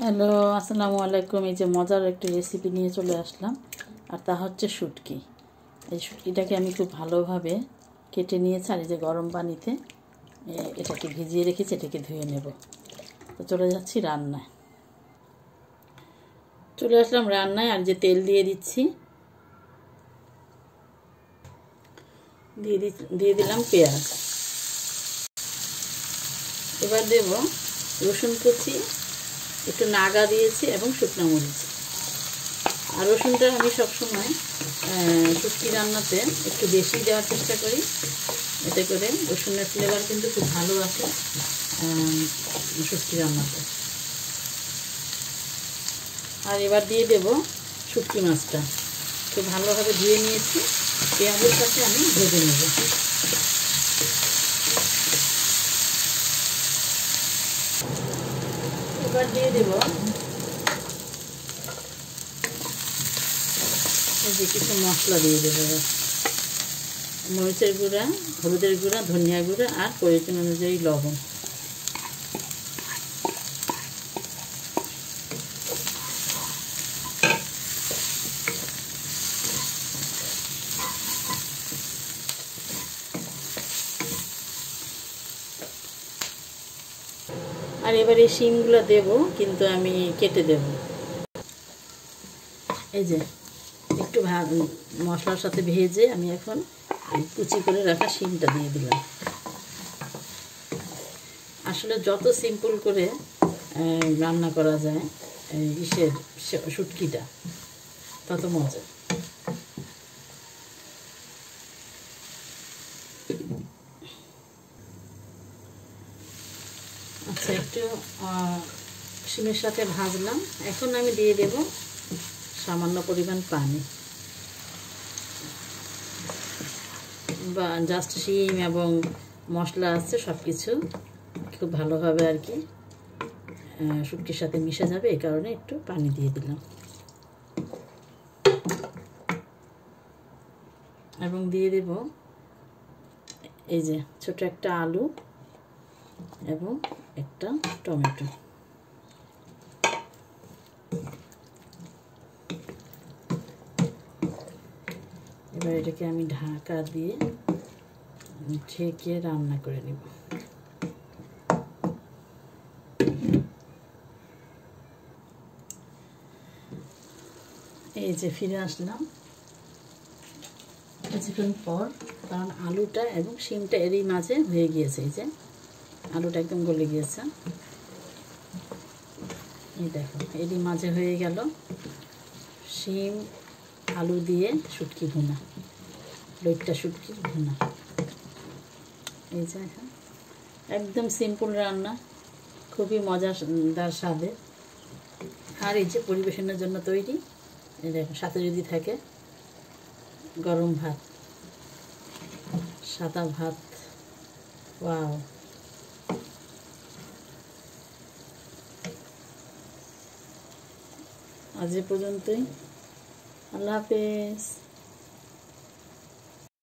Hello, আসসালামু আলাইকুম। এই যে মজার একটি রেসিপি নিয়ে চলে আসলাম, আর তা হচ্ছে শুটকি। এই শুটকিটাকে আমি খুব ভালোভাবে কেটে নিয়েছি, আর এই যে গরম পানিতে এটাকে ভিজিয়ে রেখেছি, এটাকে ধুয়ে নেব। তো চলে যাচ্ছি রান্নায়। চলে আসলাম রান্নায়, আর যে তেল দিয়ে দিচ্ছি, দিয়ে দিলাম পেঁয়াজ। এবার দেব রসুন কুচি, একটু নাগা দিয়েছি এবং শুকনো মরিচ। আর রসুনটা আমি সবসময় শুটকি রান্নাতে একটু বেশি দেওয়ার চেষ্টা করি, এতে করে রসুনের ফ্লেভার কিন্তু খুব ভালো আসে শুটকি রান্নাতে। আর এবার দিয়ে দেব শুটকি মাছটা, খুব ভালোভাবে ধুয়ে নিয়েছি, পেঁয়াজের সাথে আমি ভেজে নেব। এবার দিয়ে দেব যে কিছু মশলা দিয়ে দেবো, মরিচের গুঁড়া, হলুদের গুঁড়া, ধনিয়া গুঁড়া আর প্রয়োজন অনুযায়ী লবণ। আর এবার এই শিমগুলো দেব, কিন্তু আমি কেটে দেব। এই যে একটু মশলার সাথে ভেজে আমি এখন কুচি করে রাখা শিমটা দিয়ে দিলাম। আসলে যত সিম্পল করে রান্না করা যায় ইসের শুটকিটা, তত মজা। আচ্ছা, একটু শিমের সাথে ভাজলাম। এখন আমি দিয়ে দেব সামান্য পরিমাণ পানি, বা জাস্ট শিম এবং মশলা আছে সব কিছু খুব ভালোভাবে আর কি শুটকির সাথে মিশে যাবে, এই কারণে একটু পানি দিয়ে দিলাম। এবং দিয়ে দেব এই যে ছোট একটা আলু এবং একটা টমেটো। এবার এটাকে আমি ঢাকা দিয়ে ঢেকে রান্না করে নেব। এই যে ফিরে আসলাম কিছুক্ষণ পর, কারণ আলুটা এবং শিমটা এরই মাঝে হয়ে গিয়েছে। এই যে আলুটা একদম গলে গিয়েছে, এই দেখো এরই মাঝে হয়ে গেল শিম আলু দিয়ে শুটকি ভুনা, লইট্টা শুটকির ভুনা। এই যে একদম সিম্পল রান্না, খুবই মজাদার স্বাদে। আর এই যে পরিবেশনের জন্য তৈরি। এই দেখো সাথে যদি থাকে গরম ভাত, সাদা ভাত, ওয়াও। আজ এ পর্যন্তই, আল্লাহ হাফেজ।